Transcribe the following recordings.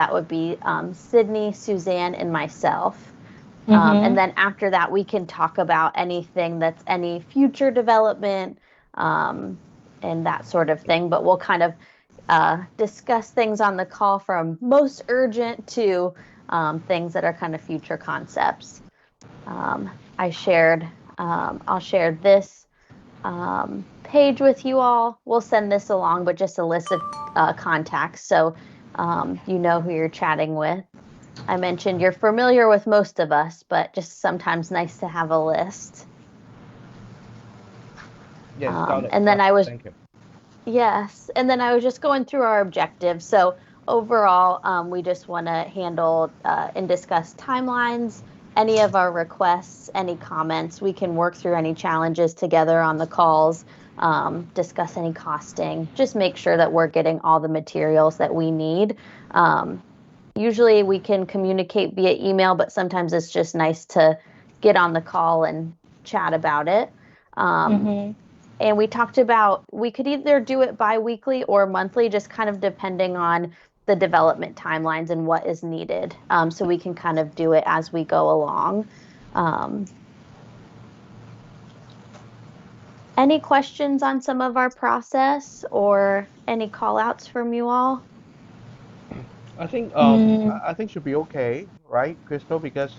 that would be Sydney, Suzanne, and myself. And Mm-hmm. then after that, we can talk about anything that's any future development um, and that sort of thing. But we'll kind of discuss things on the call from most urgent to things that are kind of future concepts. Um, I shared, I'll share this page with you all. We'll send this along, but just a list of contacts so you know who you're chatting with. I mentioned you're familiar with most of us, but just sometimes nice to have a list. Yes, got it. And then Got I it. was, Thank you. yes, and then I was just going through our objectives. So overall, we just want to handle and discuss timelines, any of our requests, any comments. We can work through any challenges together on the calls, discuss any costing, just make sure that we're getting all the materials that we need. Um, Usually we can communicate via email, but sometimes it's just nice to get on the call and chat about it. Um, Mm-hmm. and we talked about we could either do it biweekly or monthly, just kind of depending on the development timelines and what is needed. So we can kind of do it as we go along. Um, any questions on some of our process or any call outs from you all? I think Mm, I think should be okay, right, Crystal? Because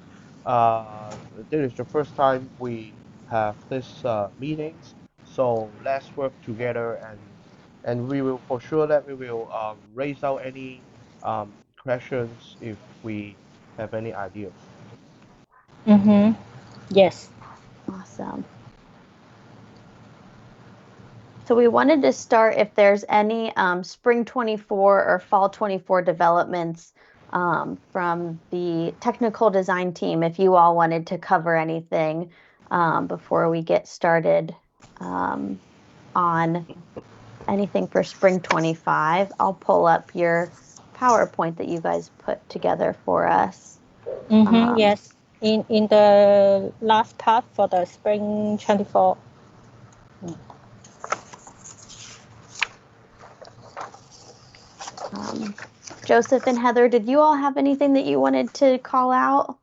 this is the first time we have this meetings, so let's work together and we will for sure that we will raise out any questions if we have any ideas. mm-hmm. Yes. Awesome. So we wanted to start if there's any spring 24 or fall 24 developments from the technical design team, if you all wanted to cover anything before we get started um, on anything for spring 25. I'll pull up your PowerPoint that you guys put together for us. Mm-hmm. Um, Yes. In the last part for the spring 24. um, Joseph and Heather, did you all have anything that you wanted to call out?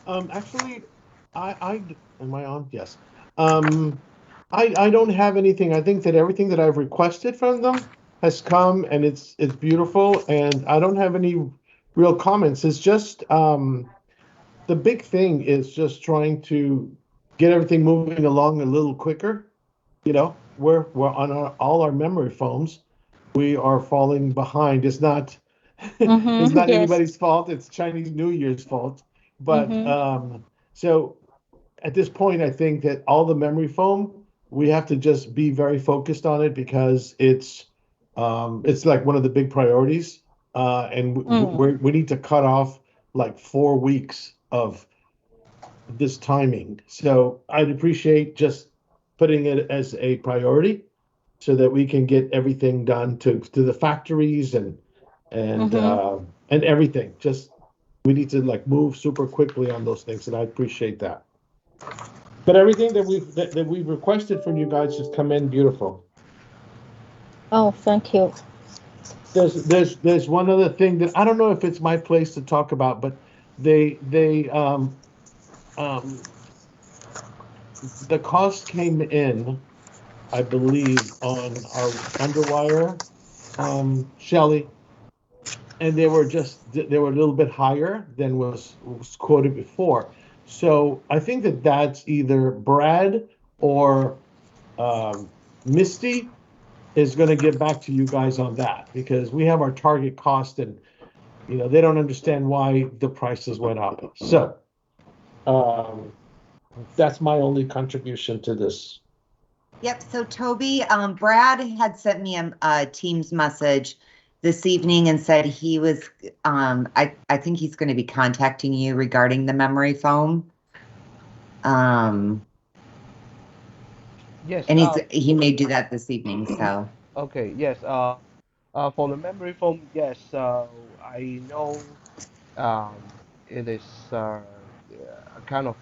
Actually, am I on? Yes. Um, I don't have anything. I think that everything that I've requested from them has come, and it's beautiful, and I don't have any real comments. It's just the big thing is just trying to get everything moving along a little quicker. You know, we're on all our memory foams. We are falling behind. It's not it's Mm-hmm. not Yes. anybody's fault. It's Chinese New Year's fault. But Mm-hmm. so at this point, I think that all the memory foam, we have to just be very focused on it because it's like one of the big priorities, and Mm. we need to cut off like 4 weeks of this timing. So I'd appreciate just putting it as a priority so that we can get everything done to the factories and Mm-hmm. uh, and everything. Just we need to like move super quickly on those things, and I appreciate that. But everything that we've requested from you guys has come in beautiful. Oh, thank you. There's one other thing that I don't know if it's my place to talk about, but they um the cost came in, I believe, on our underwire, Shelley, and they were a little bit higher than was quoted before. So I think that that's either Brad or um, Misty is going to get back to you guys on that because we have our target cost and they don't understand why the prices went up. So um, that's my only contribution to this. Yep. So Toby, Brad had sent me a Teams message this evening and said he was, I think he's going to be contacting you regarding the memory foam. Um, Yes. and he may do that this evening. So Okay. Yes. For the memory foam, yes. I know. It is a kind of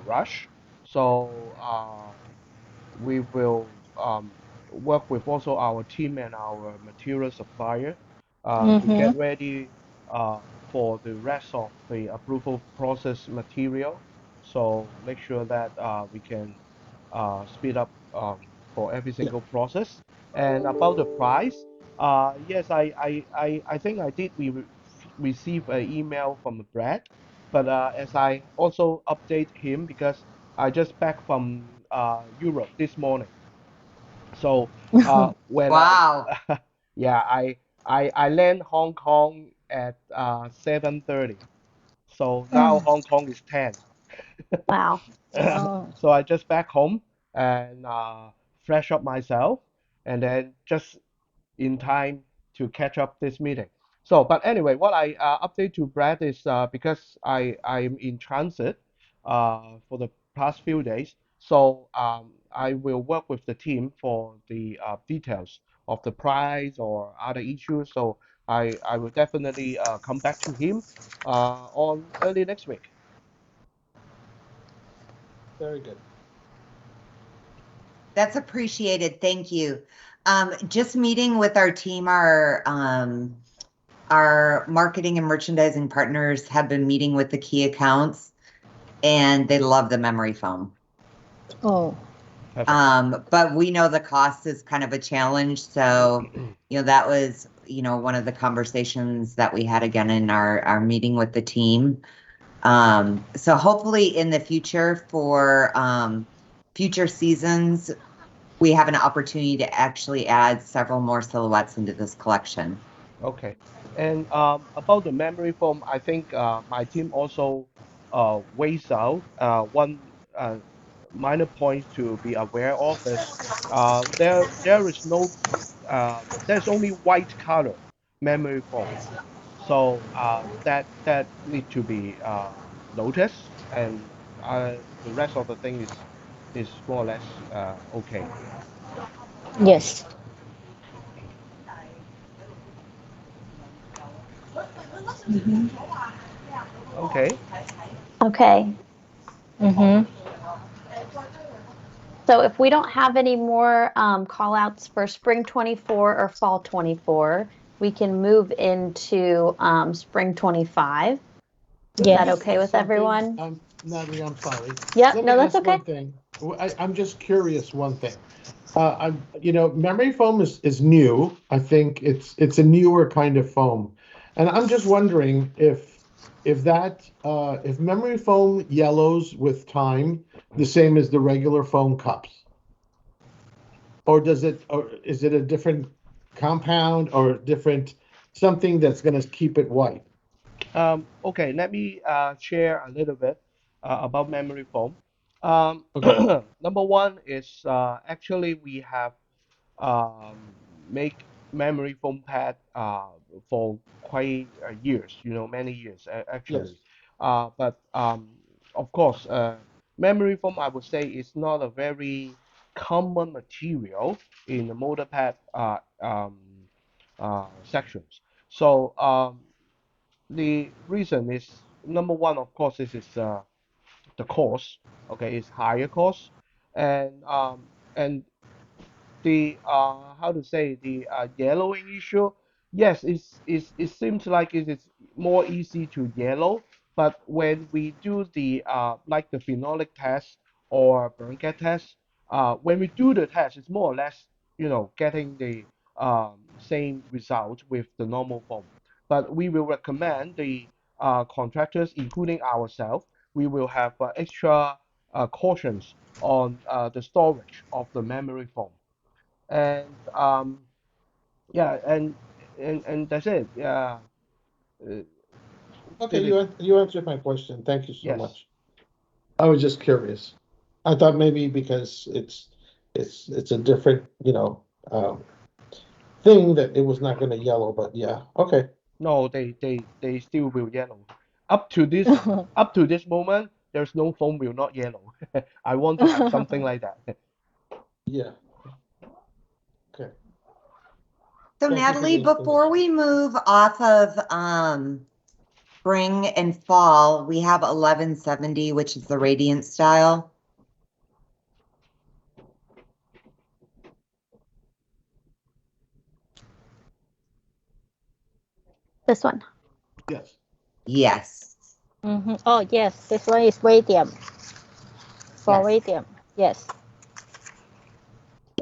rush. So we will work with also our team and our material supplier to get Mm-hmm. ready uh, for the rest of the approval process material. So make sure that we can speed up for every Yeah. single process. And about the price, yes, I think I did receive an email from Brad, but as I also update him because I just back from Europe this morning. So when I Wow. yeah I land Hong Kong at 7:30. So now Hong Kong is 10. Wow. Oh. So I just back home and fresh up myself and then just in time to catch up this meeting. So, but anyway, what I update to Brad is because I'm in transit for the past few days, so I will work with the team for the details of the price or other issues. So I will definitely come back to him on early next week. Very good. That's appreciated. Thank you. Just meeting with our team, our marketing and merchandising partners have been meeting with the key accounts, and they love the memory foam. Oh. Perfect. But we know the cost is kind of a challenge. So, that was, one of the conversations that we had again in our meeting with the team. So hopefully in the future for future seasons, we have an opportunity to actually add several more silhouettes into this collection. Okay. And about the memory foam, I think my team also weighs out one minor point to be aware of is there is no there's only white color memory foam. So that need to be noticed, and the rest of the thing is more or less okay. Yes. Okay. Okay. Mm-hmm. So if we don't have any more call outs for spring 24 or fall 24, we can move into spring 25. Is Let that me Yes. okay ask with something. everyone? Natalie, I'm sorry. Yep. Let me No, that's ask okay. one thing. I'm just curious one thing. Memory foam is new. I think it's a newer kind of foam, and I'm just wondering if memory foam yellows with time the same as the regular foam cups, or is it a different compound or different something that's going to keep it white? Okay, let me share a little bit about memory foam. Okay. Number one is actually we have make memory foam pad for quite years, many years Yes. actually. But of course, memory foam I would say is not a very common material in the motor pad sections. So the reason is number one, of course, this is the cost. Okay, it's higher cost, and the how to say the yellowing issue. Yes, it seems like it is more easy to yellow, but when we do the like the phenolic test or blanket test, when we do the test, it's more or less getting the same result with the normal foam. But we will recommend the contractors, including ourselves, we will have extra cautions on the storage of the memory foam. And yeah, and that's it. Yeah, uh, Okay, did it? you answered my question. Thank you so Yes. much. I was just curious. I thought maybe because it's a different, thing that it was not gonna yellow, but yeah, okay. No, they still will yellow. Up to this up to this moment, there's no foam will not yellow. I want to have something like that. Yeah, okay. So Thank you for the Natalie, before information. we move off of spring and fall, we have 1170, which is the radiant style. This one. Yes. Yes. Oh, yes, this one is radium. For Yes. radium, yes.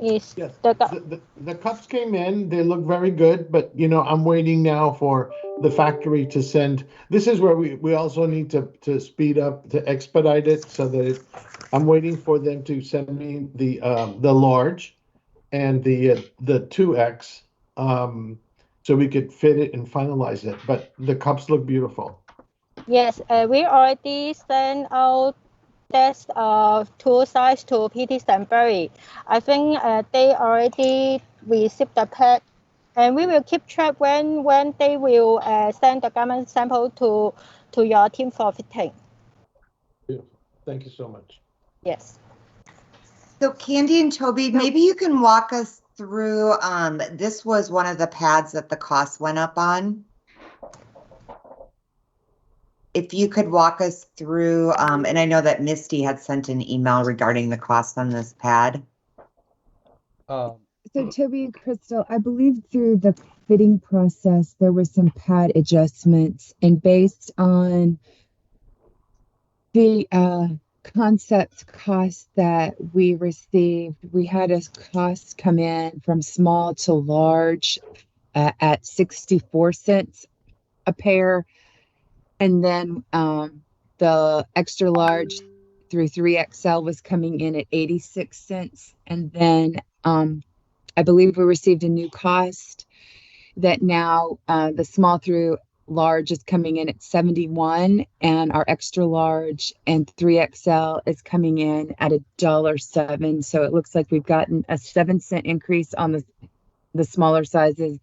Is Yes. the The cups came in, they look very good, but I'm waiting now for the factory to send. This is where we also need to speed up, to expedite it so that I'm waiting for them to send me the large and the 2X, so we could fit it and finalize it. But the cups look beautiful. yes, we already sent out this two size to PT Stanbury. I think they already received the pack, and we will keep track when they will send the garment sample to your team for fitting. Beautiful. Thank you so much. Yes. So Candy and Toby, maybe you can walk us through, this was one of the pads that the cost went up on. If you could walk us through, and I know that Misty had sent an email regarding the cost on this pad. Um, So Toby and Crystal, I believe through the fitting process, there were some pad adjustments, and based on the concept cost that we received, we had a cost come in from small to large at 64 cents a pair. And then the extra large through 3XL was coming in at 86 cents. And then I believe we received a new cost that now the small through large is coming in at 71, and our extra large and 3XL is coming in at $1.07. So it looks like we've gotten a 7-cent increase on the smaller sizes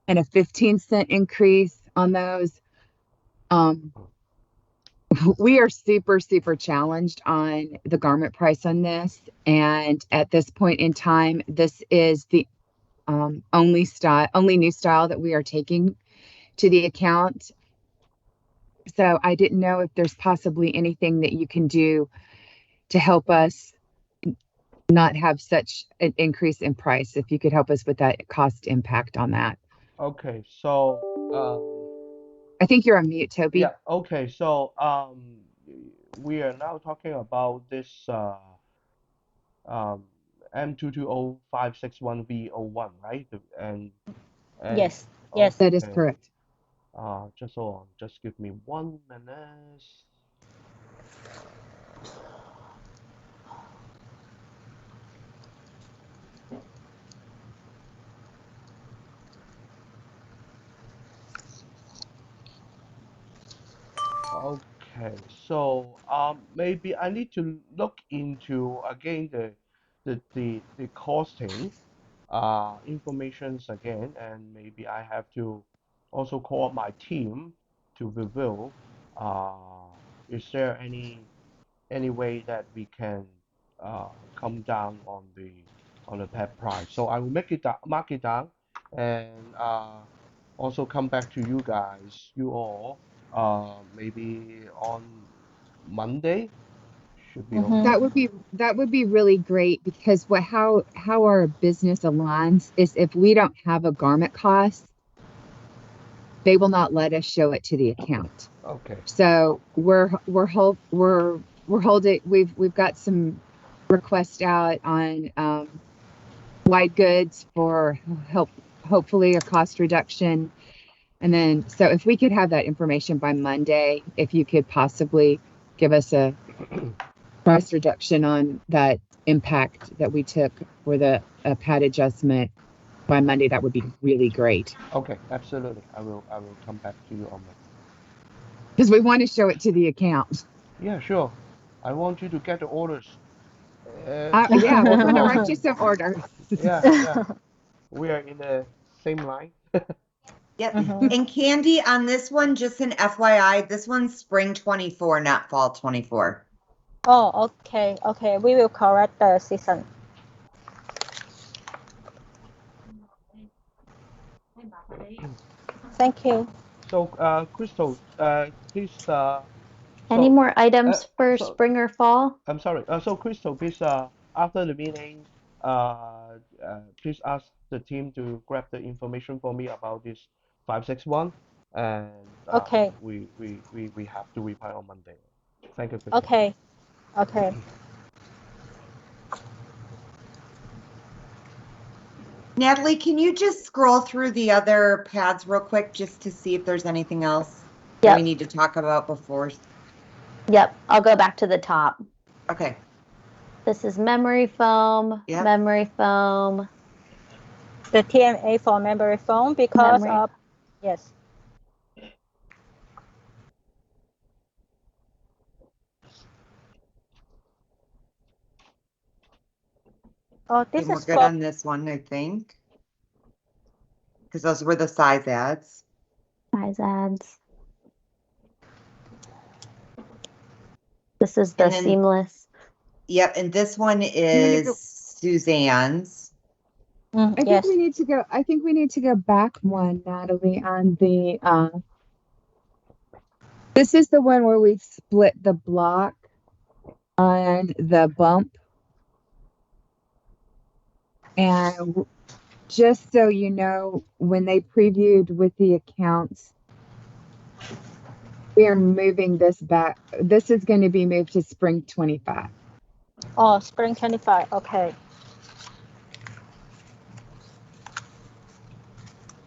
and a 15-cent increase on those. We are super challenged on the garment price on this, and at this point in time, this is the only new style that we are taking to the account. So I didn't know if there's possibly anything that you can do to help us not have such an increase in price. If you could help us with that cost impact on that. okay, so I think you're on mute, Toby. yeah, okay, so we are now talking about this um M2205661V01, right? And Yes. Yes. That is okay, correct. just hold on, just give me 1 minute. Okay, so maybe I need to look into again the costing informations again, and maybe I have to also call my team to review. Is there any way that we can come down on the pet price? So I will make it down, mark it down, and also come back to you guys, you all, maybe on Monday should be Mm-hmm. okay. That would be really great, because how our business aligns is if we don't have a garment cost, they will not let us show it to the account. Okay. So we're holding. We've got some requests out on white goods for hopefully a cost reduction. And then, so if we could have that information by Monday, if you could possibly give us a price reduction on that impact that we took for the pad adjustment by Monday, that would be really great, Okay, absolutely. I will come back to you on Monday. because we want to show it to the account. Yeah, sure. I want you to get the orders. Yeah, we're going to So write you some orders. yeah, we are in the same line. Yep. Mm-hmm. And Candy, on this one, just an FYI, this one's spring 24, not fall 24. Oh, okay. Okay. We will correct the season. Thank you. So, Crystal, please, Any so, more items for so spring or fall? I'm sorry. So, Crystal, please, after the meeting, please ask the team to grab the information for me about this 561, and Okay. we have to reply on Monday. Thank you, Crystal. Okay. Okay. Natalie, can you just scroll through the other pads real quick just to see if there's anything else that we Yep. need to talk about before? Yep. I'll go back to the top. Okay. This is memory foam, Yep. memory foam. The TMA for memory foam because Memory. of yes. Oh, this And we're is good for on this one, I think. Because those were the size ads. Size ads. This is the And then- seamless. Yep, and this one go- is Suzanne's. I think yes. we need to go. I think we need to go back one, Natalie, on the. This is the one where we split the block on the bump, and just so you know, when they previewed with the accounts, we are moving this back. This is going to be moved to spring 25. Oh, spring 25. Okay.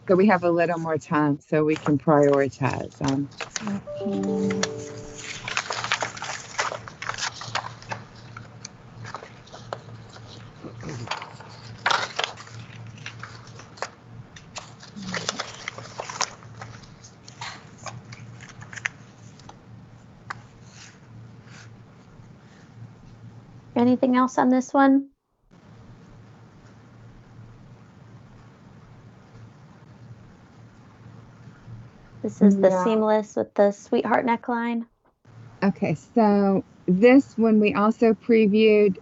So we have a little more time so we can prioritize. Anything else on this one? This is the No. seamless with the sweetheart neckline. Okay, so this one we also previewed.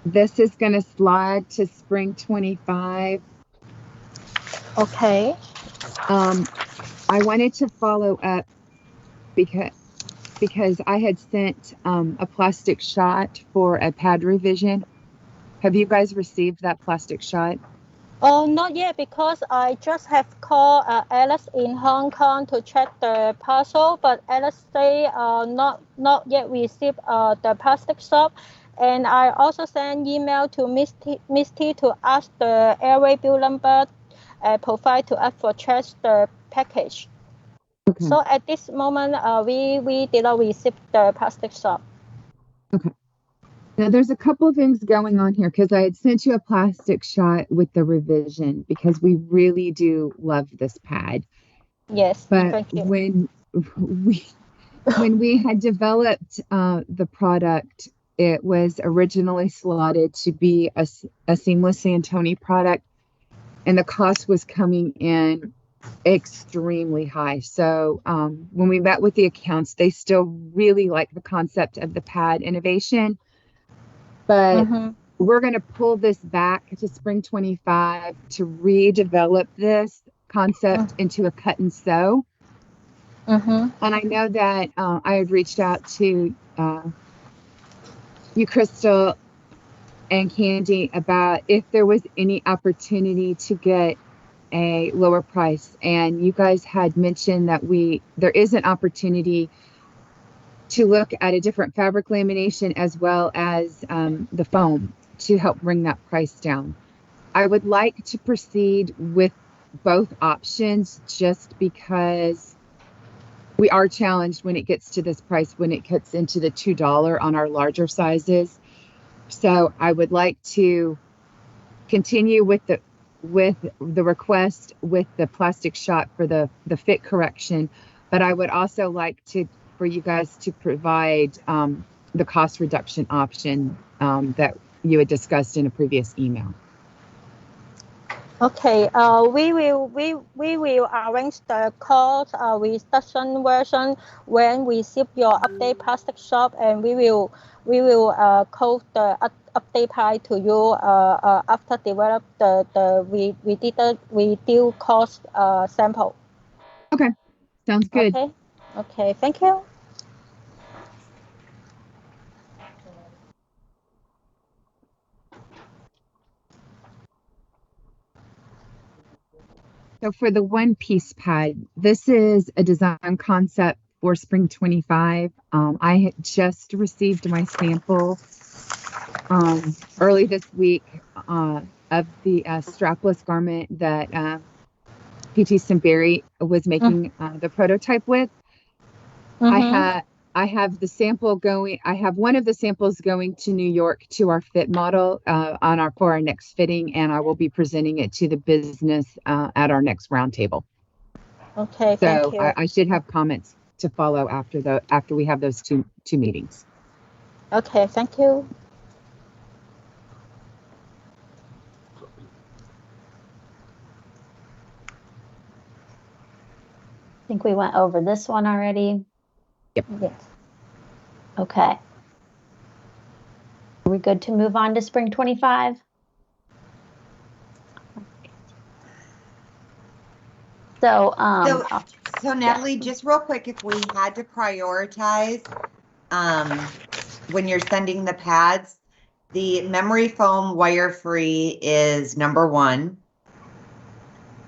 This is going to slide to spring 25. Okay. I wanted to follow up because I had sent a plastic shot for a pad revision. Have you guys received that plastic shot? Oh, not yet because I just have called Alice in Hong Kong to check the parcel, but Alice say not yet received the plastic shop, and I also sent email to Misty to ask the airway bill number provide to us for check the package. Okay. So at this moment, we did not receive the plastic shop. Now there's a couple of things going on here because I had sent you a plastic shot with the revision because we really do love this pad. Yes, But thank you. when we had developed the product, it was originally slotted to be a seamless Santoni product, and the cost was coming in extremely high. So when we met with the accounts, they still really like the concept of the pad innovation, but we're going to pull this back to spring 25 to redevelop this concept into a cut and sew. And I know that I had reached out to you, Crystal and Candy, about if there was any opportunity to get a lower price. And you guys had mentioned that there is an opportunity to look at a different fabric lamination as well as the foam to help bring that price down. I would like to proceed with both options just because we are challenged when it gets to this price, when it gets into the $2 on our larger sizes. So I would like to continue with the request with the plastic shot for the fit correction, but I would also like for you guys to provide the cost reduction option that you had discussed in a previous email. Okay, we will arrange the cost reduction version when we ship your update plastic shop, and we will quote the update price to you after develop we do cost sample. Okay, sounds good. Okay, thank you. So for the one piece pad, this is a design concept for spring 25. I had just received my sample early this week of the strapless garment that PT Simberry was making the prototype with. I have the sample going. I have one of the samples going to New York to our fit model for our next fitting, and I will be presenting it to the business at our next roundtable. Okay, So thank you. I should have comments to follow after we have those two meetings. Okay, thank you. I think we went over this one already. Yep. Yes. Okay. Are we good to move on to spring 25? So, So Natalie, just real quick, if we had to prioritize, when you're sending the pads, the memory foam wire free is number 1,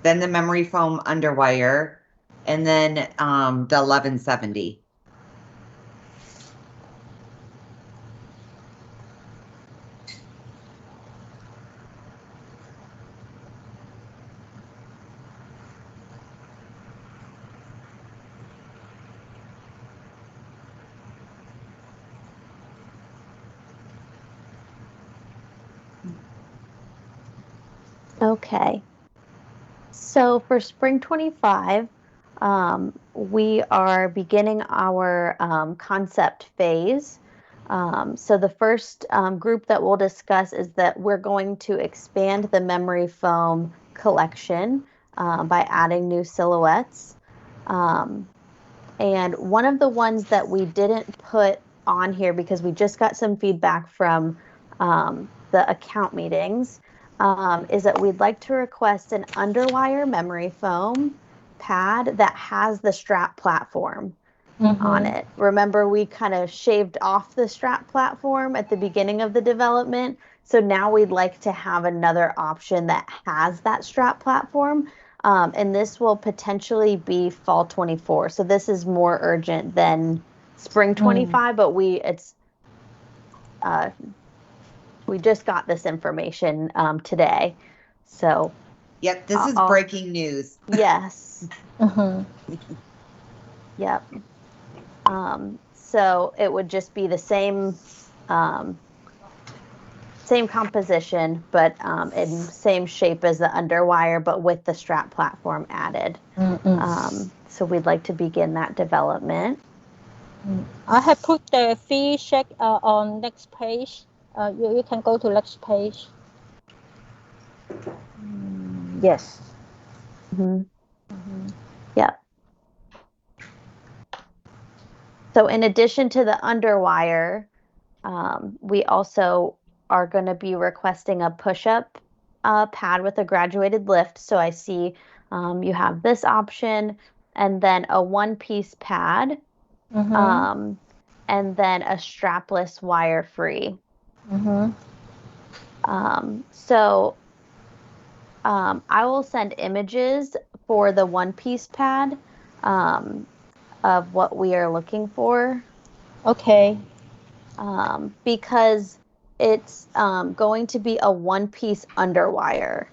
then the memory foam underwire, and then the 1170. okay. So for spring 25, we are beginning our concept phase. So the first group that we'll discuss is that we're going to expand the memory foam collection by adding new silhouettes. And one of the ones that we didn't put on here because we just got some feedback from the account meetings is that we'd like to request an underwire memory foam pad that has the strap platform on it. Remember, we kind of shaved off the strap platform at the beginning of the development. So now we'd like to have another option that has that strap platform. And this will potentially be fall 24. So this is more urgent than spring 25, but we just got this information today. So Yep, this is breaking news. yes. Yep. So it would just be the same composition, but in same shape as the underwire, but with the strap platform added. So we'd like to begin that development. I have put the fee check on next page. You can go to next page. Yes. Yep. So in addition to the underwire, we also are going to be requesting a push-up pad with a graduated lift. So I see you have this option, and then a one-piece pad, and then a strapless wire-free. So I will send images for the one-piece pad of what we are looking for. Okay. Because it's going to be a one-piece underwire.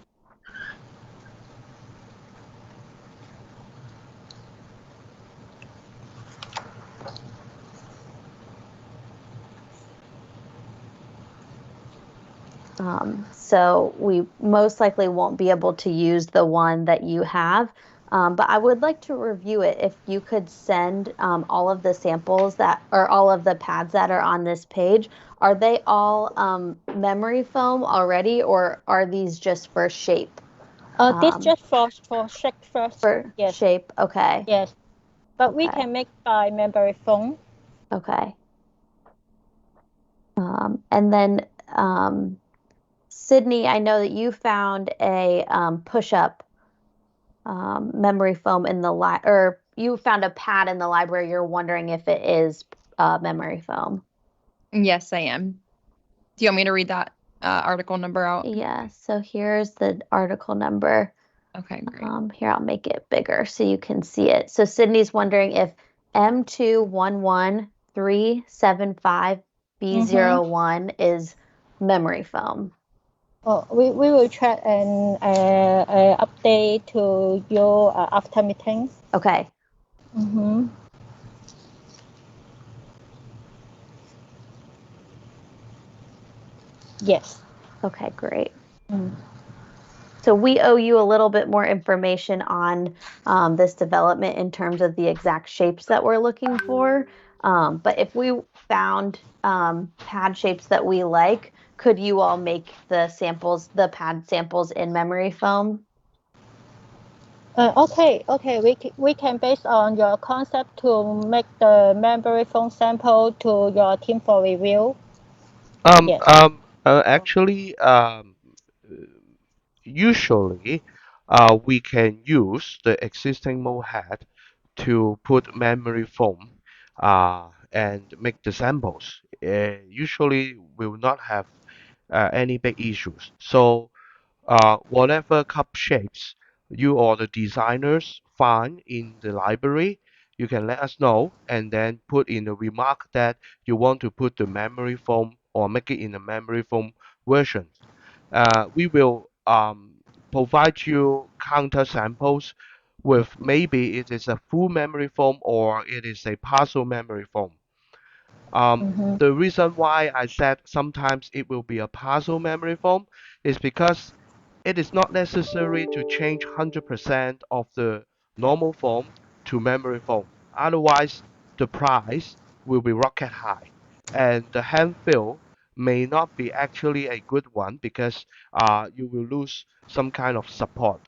So we most likely won't be able to use the one that you have, but I would like to review it. If you could send all of the samples or all of the pads that are on this page, are they all memory foam already, or are these just for shape? This just for shape first. For shape, okay. Yes, but okay. We can make by memory foam. Okay. And then Sydney, I know that you found a push-up memory foam in the or you found a pad in the library. You're wondering if it is memory foam. Yes, I am. Do you want me to read that article number out? Yeah, so here's the article number. Okay, great. Here, I'll make it bigger so you can see it. So Sydney's wondering if M211375B01 is memory foam. Oh, we will check and update to you after meeting. Okay. Mm-hmm. Yes. Okay, great. Mm. So we owe you a little bit more information on this development in terms of the exact shapes that we're looking for. But if we found pad shapes that we like, could you all make the pad samples in memory foam? Okay. We can based on your concept to make the memory foam sample to your team for review. Yes. Actually, usually, we can use the existing MOHAD to put memory foam and make the samples. Usually, we will not have any big issues. So, whatever cup shapes you or the designers find in the library, you can let us know and then put in a remark that you want to put the memory foam or make it in a memory foam version. We will provide you counter samples with maybe it is a full memory foam or it is a partial memory foam. Mm-hmm. The reason why I said sometimes it will be a partial memory foam is because it is not necessary to change 100% of the normal foam to memory foam. Otherwise, the price will be rocket high, and the hand fill may not be actually a good one because you will lose some kind of support.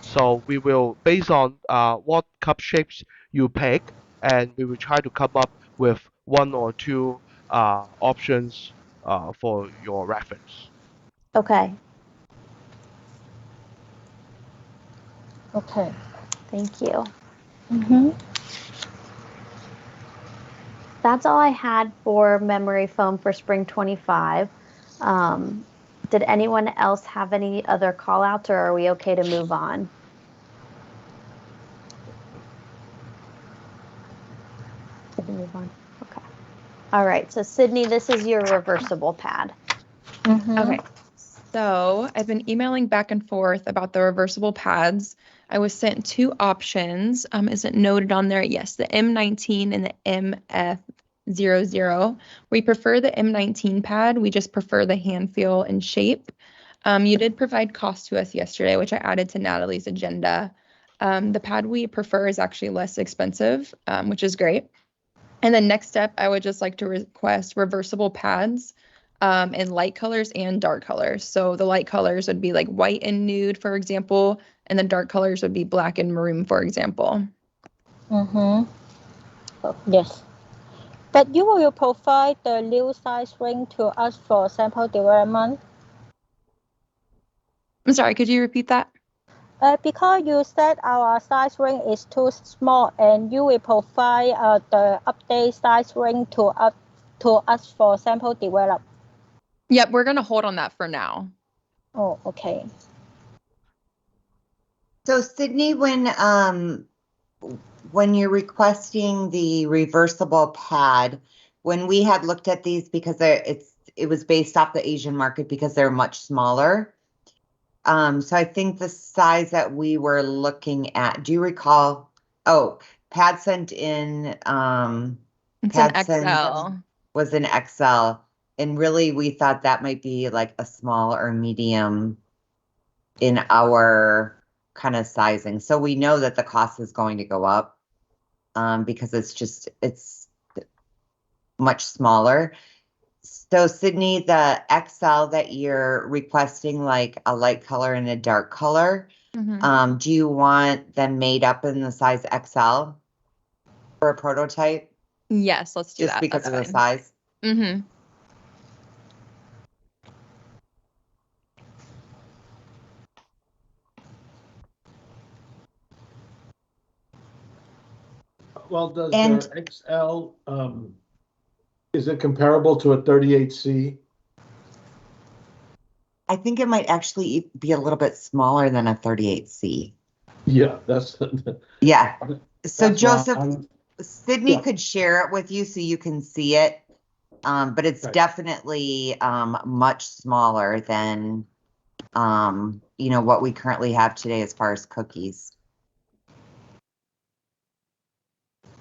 So we will, based on what cup shapes you pick, and we will try to come up with one or two options for your reference. Okay. Okay. Thank you. Mm-hmm. That's all I had for memory foam for spring 25. Did anyone else have any other call outs, or are we okay to move on? Did we move on? Okay. All right. So Sydney, this is your reversible pad. Mm-hmm. Okay. So I've been emailing back and forth about the reversible pads. I was sent two options. Is it noted on there? Yes, the M19 and the MF00. We prefer the M19 pad. We just prefer the hand feel and shape. You did provide cost to us yesterday, which I added to Natalie's agenda. The pad we prefer is actually less expensive, which is great. And then next step, I would just like to request reversible pads in light colors and dark colors. So the light colors would be like white and nude, for example, and the dark colors would be black and maroon, for example. Mm-hmm. Oh, yes. But you will provide the new size ring to us for sample development? I'm sorry, could you repeat that? Because you said our size ring is too small and you will provide the update size ring to us for sample develop. Yep, we're going to hold on that for now. Oh, okay. So Sydney, when you're requesting the reversible pad, when we had looked at these because it was based off the Asian market because they're much smaller. So I think the size that we were looking at, do you recall? Oh, pad sent in It's pad an sent XL. was an XL, and really we thought that might be like a small or medium in our kind of sizing. So we know that the cost is going to go up because it's much smaller. So Sydney, the XL that you're requesting, like a light color and a dark color, Mm-hmm. do you want them made up in the size XL for a prototype? Yes, let's do Just that. because That's of the fine. size? Mm-hmm. Well, does And the XL, is it comparable to a 38C? I think it might actually be a little bit smaller than a 38C. Yeah, that's Yeah. So that's why Joseph, Sydney yeah. could share it with you so you can see it. But it's Okay. definitely much smaller than what we currently have today as far as cookies.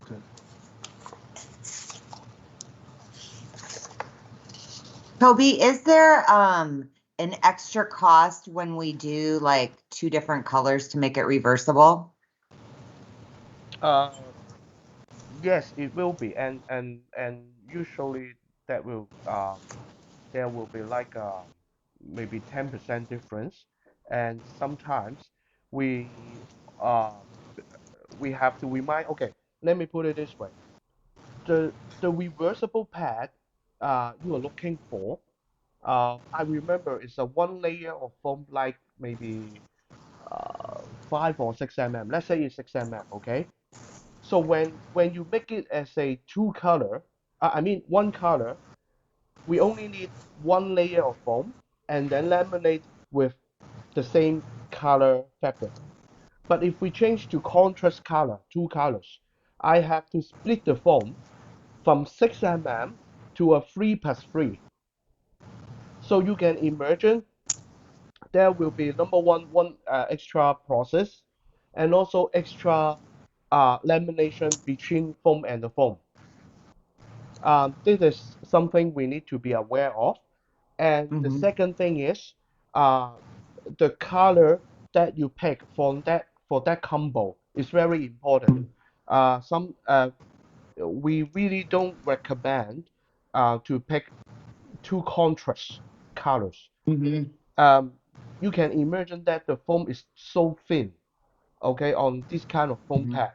Okay. Toby, is there an extra cost when we do like 2 different colors to make it reversible? Uh, yes, it will be, and usually that will there will be like maybe 10% difference, and sometimes we uh we have to remind. Okay, let me put it this way: the reversible pad you are looking for. I remember it's a one layer of foam, like maybe 5 or 6 mm. Let's say it's 6 mm, okay? So when you make it as a two color, I mean one color, we only need one layer of foam and then laminate with the same color fabric. But if we change to contrast color, two colors, I have to split the foam from 6 mm to a 3+3. So you can imagine there will be number one extra process and also extra lamination between foam and the foam. This is something we need to be aware of. And the Mm-hmm. second thing is uh, the color that you pick for that combo is very important. Some We really don't recommend to pick two contrast colors. Mm-hmm. Um, you can imagine that the foam is so thin, okay, on this kind of foam Mm-hmm. pad.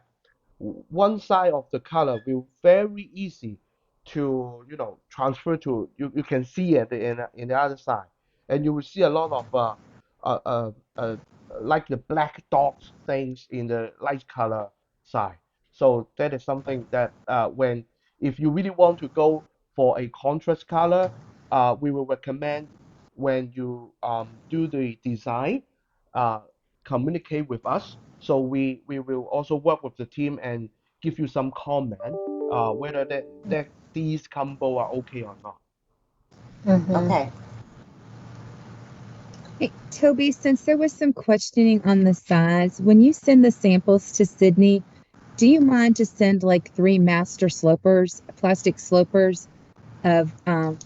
One side of the color will very easy to transfer to you can see it in the other side, and you will see a lot of uh, uh, uh like the black dots things in the light color side. So that is something that when if you really want to go for a contrast color, we will recommend when you do the design, uh, communicate with us. So we will also work with the team and give you some comment whether that these combo are okay or not. Mm-hmm. Okay. Hey, Toby, since there was some questioning on the size, when you send the samples to Sydney, do you mind to send like 3 master slopers, plastic slopers of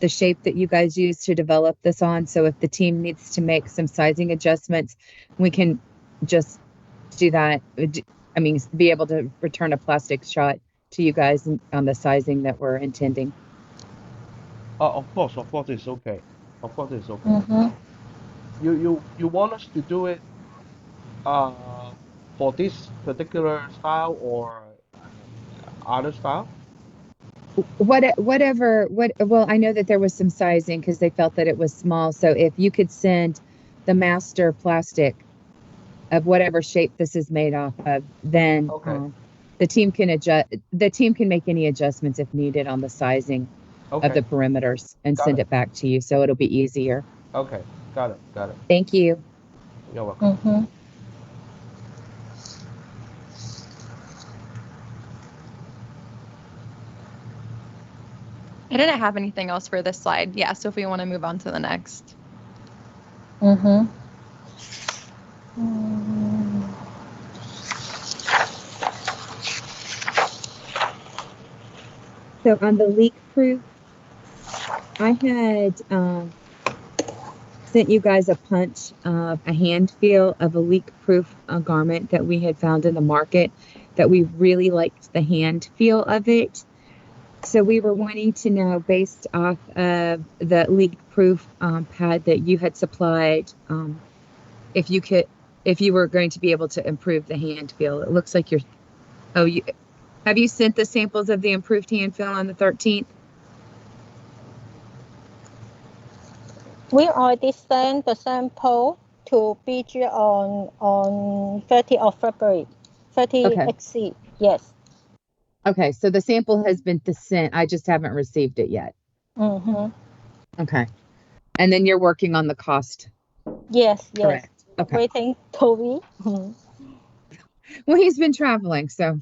the shape that you guys use to develop this on? So if the team needs to make some sizing adjustments, we can just do that. I mean, be able to return a plastic shot to you guys on the sizing that we're intending. Of course it's okay. Of course it's okay. Mm-hmm. You want us to do it uh for this particular style or other style? Well, I know that there was some sizing because they felt that it was small. So if you could send the master plastic of whatever shape this is made off of, then Okay. the team can make any adjustments if needed on the sizing of Okay. the perimeters and Got send it. it back to you. So it'll be easier. Okay. Got it. Got it. Thank you. You're welcome. Mm-hmm. I didn't have anything else for this slide. Yeah, so if we want to move on to the next. Mm-hmm. So on the leak proof, I had sent you guys a punch of a hand feel of a leak proof garment that we had found in the market that we really liked the hand feel of it. So we were wanting to know, based off of the leak proof pad that you had supplied, if you were going to be able to improve the hand feel. It looks like have you sent the samples of the improved hand feel on the 13th? We already sent the sample to BG on 30th of February, 30 Okay. XC. Yes. Okay. So the sample has been sent. I just haven't received it yet. Mm-hmm. Okay. And then you're working on the cost Yes, yes. Correct. Okay. Waiting, Toby. Well, he's been traveling, so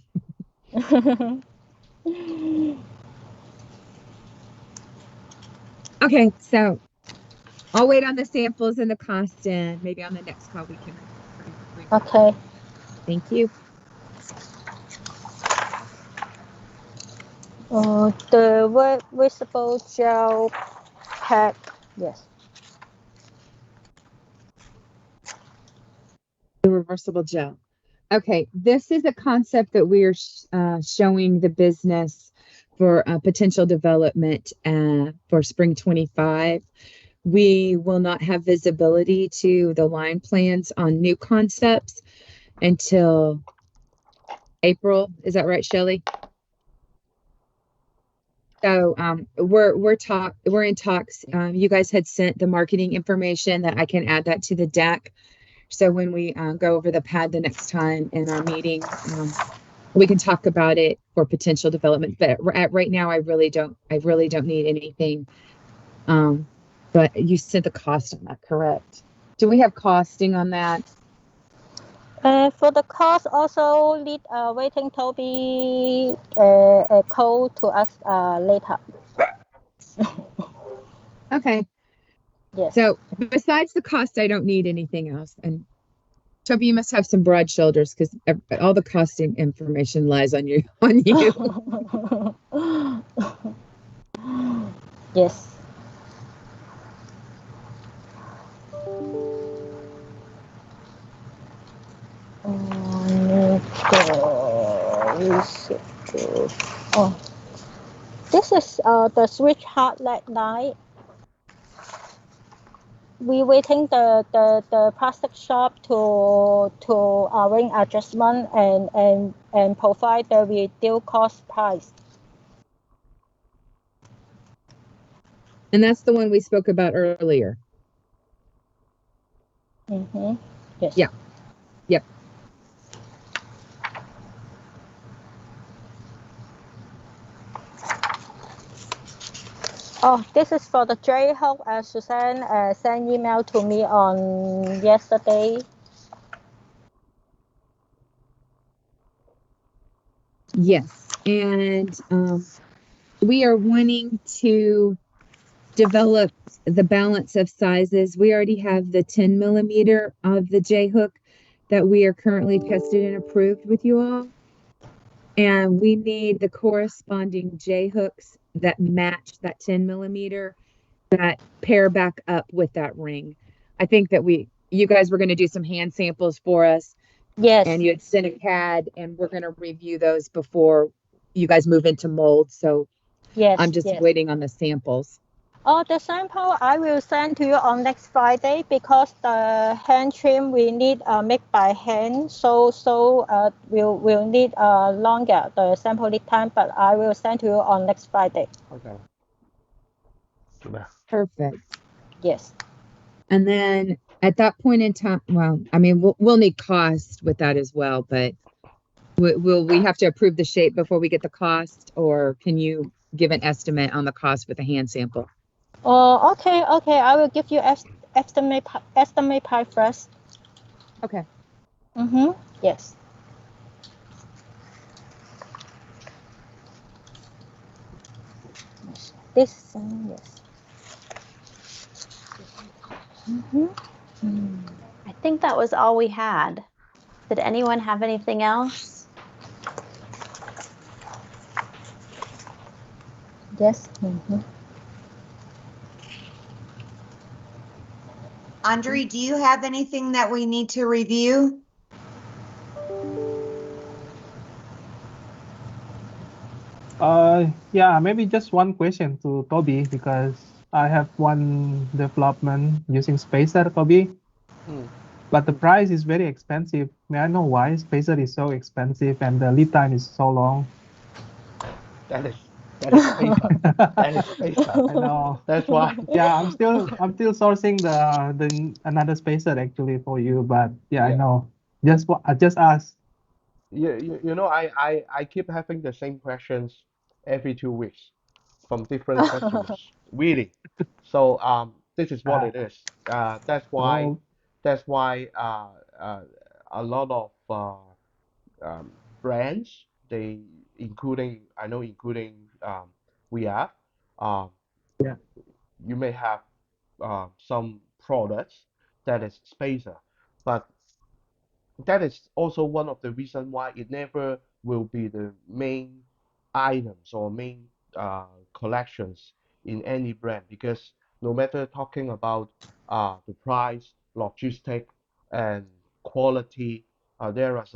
okay. So I'll wait on the samples and the cost, and maybe on the next call we can review. Okay. Thank you. The visible gel pack. Yes. The reversible gel. Okay, this is a concept that we are showing the business for potential development for spring 25. We will not have visibility to the line plans on new concepts until April. Is that right, Shelley? So we're in talks. You guys had sent the marketing information that I can add that to the deck. So when we go over the pad the next time in our meeting, we can talk about it for potential development. But right now, I really don't need anything. But you sent the cost on that, correct? Do we have costing on that? For the cost, also need waiting Toby a call to us later. Okay. Yes. So besides the cost, I don't need anything else. And Toby, you must have some broad shoulders because all the costing information lies on you. Yes. Oh, this is the switch hard light. We waiting the plastic shop to arrange adjustment and provide the reduced cost price. And that's the one we spoke about earlier. Yes. Yeah. Yep. Oh, this is for the J-Hook. Suzanne sent email to me on yesterday. Yes, and we are wanting to develop the balance of sizes. We already have the 10 millimeter of the J-Hook that we are currently tested and approved with you all. And we need the corresponding J-Hooks that match that 10 millimeter that pair back up with that ring. I think that you guys were going to do some hand samples for us. Yes. And you had sent a CAD, and we're going to review those before you guys move into mold. So yes, I'm just waiting on the samples. Oh, the sample I will send to you on next Friday because the hand trim we need make by hand. So we'll need longer the sample lead time, but I will send to you on next Friday. Okay. Perfect. Yes. And then at that point in time, well, I mean, we'll need cost with that as well, but will we have to approve the shape before we get the cost, or can you give an estimate on the cost with a hand sample? Oh, okay. I will give you estimate price first. Okay. Yes. This yes. I think that was all we had. Did anyone have anything else? Yes. Andre, do you have anything that we need to review? Yeah, maybe just one question to Toby because I have one development using Spacer, Toby. But the price is very expensive. May I know why Spacer is so expensive and the lead time is so long? That is Spacer. That is Spacer. I know. That's why. Yeah, I'm still sourcing the another Spacer actually for you, but yeah. I know. I just asked. You know, I keep having the same questions every 2 weeks from different customers. Really. So this is what it is. That's why Oh, That's why a lot of brands, they including I know including we have um, Yeah. you may have some products that is spacer, but that is also one of the reasons why it never will be the main items or main collections in any brand, because no matter talking about the price, logistic, and quality, there is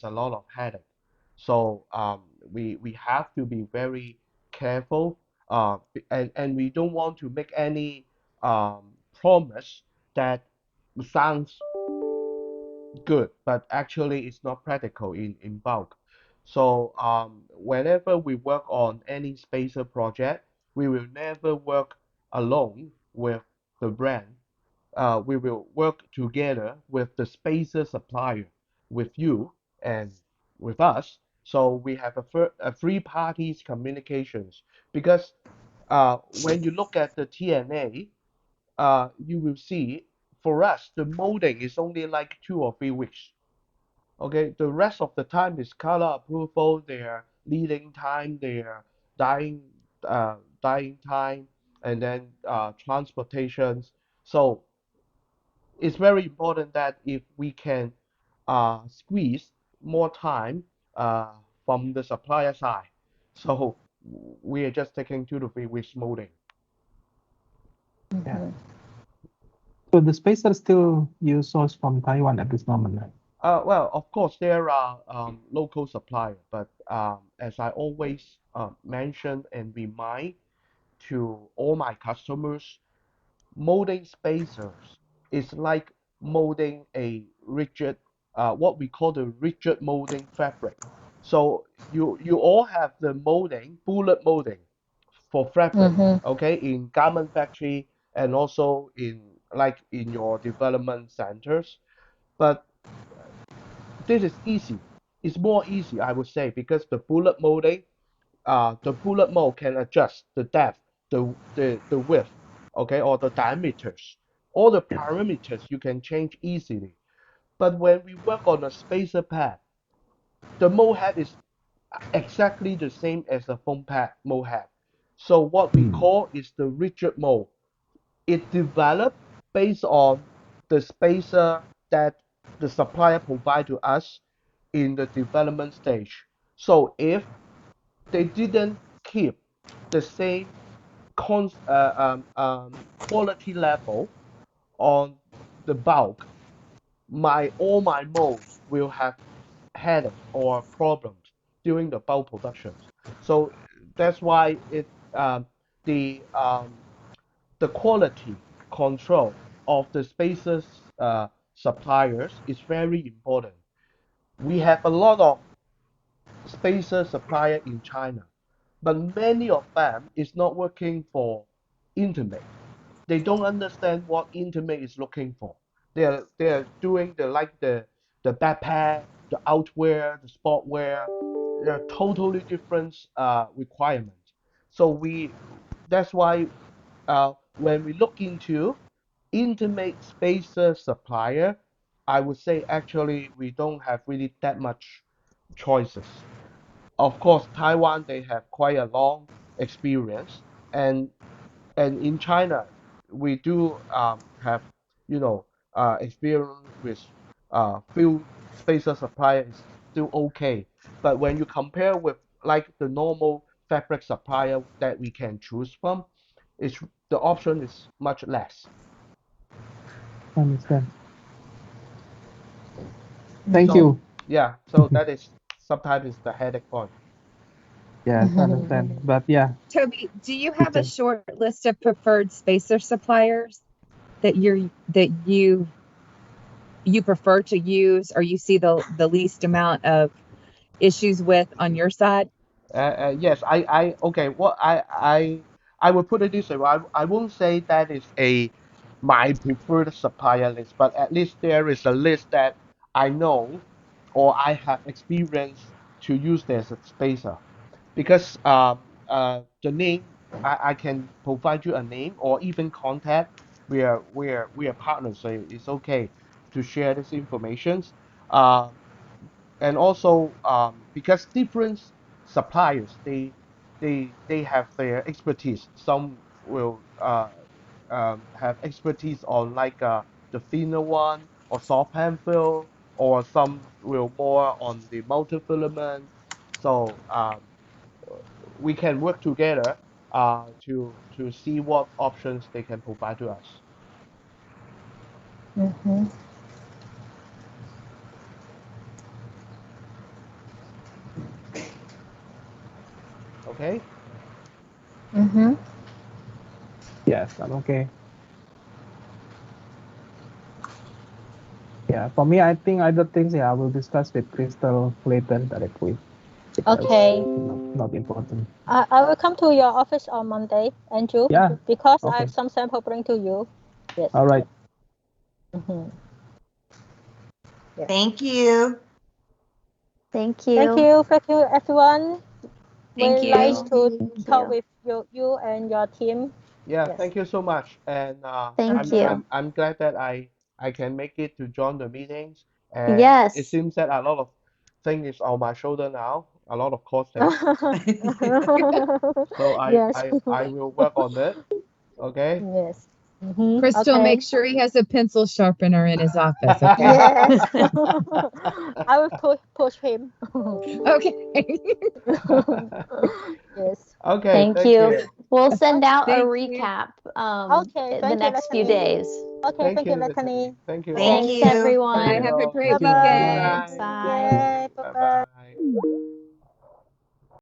a lot of headache. So we have to be very careful, and we don't want to make any promise that sounds good, but actually it's not practical in bulk. So whenever we work on any spacer project, we will never work alone with the brand. We will work together with the spacer supplier, with you and with us. So we have a three parties communications, because when you look at the TNA, you will see for us the molding is only like 2 or 3 weeks. Okay, the rest of the time is color approval, their leading time, their dying dying time, and then transportations. So it's very important that if we can squeeze more time uh, from the supplier side. So we are just taking 2 to 3 weeks molding. Yeah. Mhm. So the spacer still you source from Taiwan at this moment, right? Well, of course, there are local suppliers, but as I always mention and remind to all my customers, molding spacers is like molding a rigid, what we call the rigid molding fabric. So you all have the molding, bullet molding for fabric, Mhm. okay, in garment factory and also in your development centers. But this is easy. It's more easy, I would say, because the bullet molding, the bullet mold can adjust the depth, the width, okay, or the diameters. All the parameters you can change easily. But when we work on a spacer pad, the mold head is exactly the same as the foam pad mold head. So what we Hmm. call is the rigid mold. It developed based on the spacer that the supplier provide to us in the development stage. So if they didn't keep the same quality level on the bulk, my all my molds will have headache or problems during the bulk productions. So that's why the the quality control of the spaces suppliers is very important. We have a lot of spacer supplier in China, but many of them is not working for Intimate. They don't understand what Intimate is looking for. They are doing the backpack, the outwear, the sportwear. They're totally different requirements. So that's why when we look into Intimate spacer supplier, I would say actually we don't have really that much choices. Of course, Taiwan, they have quite a long experience, and in China, we do have experience with few spacer supplier is still okay. But when you compare with like the normal fabric supplier that we can choose from, it's the option is much less. Understand. Thank So you. yeah, so that is sometimes it's the headache point. Yes, understand. But yeah, Toby, do you have a Kristen. short list of preferred spacer suppliers that you prefer to use, or you see the least amount of issues with on your side? Yes, okay. What I will put it this way. I won't say that is a my preferred supplier list, but at least there is a list that I know or I have experience to use as a spacer. Because the name I can provide you a name or even contact we are partners, so it's okay to share this information. Um, and also because different suppliers they have their expertise. Some will have expertise on like the thinner one or soft pan fill, or some will more on the multifilament. So we can work together to see what options they can provide to us. Mm-hmm. Okay. Mm-hmm. Yes, I'm okay. Yeah, for me, I think other things, I will discuss with Crystal later directly. Because Okay. not important. I will come to your office on Monday, Andrew. Yeah. Because I Okay. have some sample bring to you. Yes. All right. Mm-hmm. Thank you. Thank you. Thank you everyone. Thank Very nice you. to Thank talk you. with you and your team. Yeah, Yes. thank you so much. And Thank you. I'm glad that I can make it to join the meetings. And it Yes. seems that a lot of things is on my shoulder now, a lot of costing. So Yes. I will work on it. Okay. Yes. Mm-hmm. Crystal, Okay. make sure he has a pencil sharpener in his office, okay? Yes. I will push him. Okay. Yes. Okay, Thank you. you. We'll send out a Thank you. recap Okay. the Thank you, next few Lethany. days. Okay. Thank you, Lethany. Thank you Thank all. Thanks, you. everyone. Bye. Thank you Have a all. great Bye-bye. Good weekend. night. Bye. Yay. Bye Bye-bye. bye.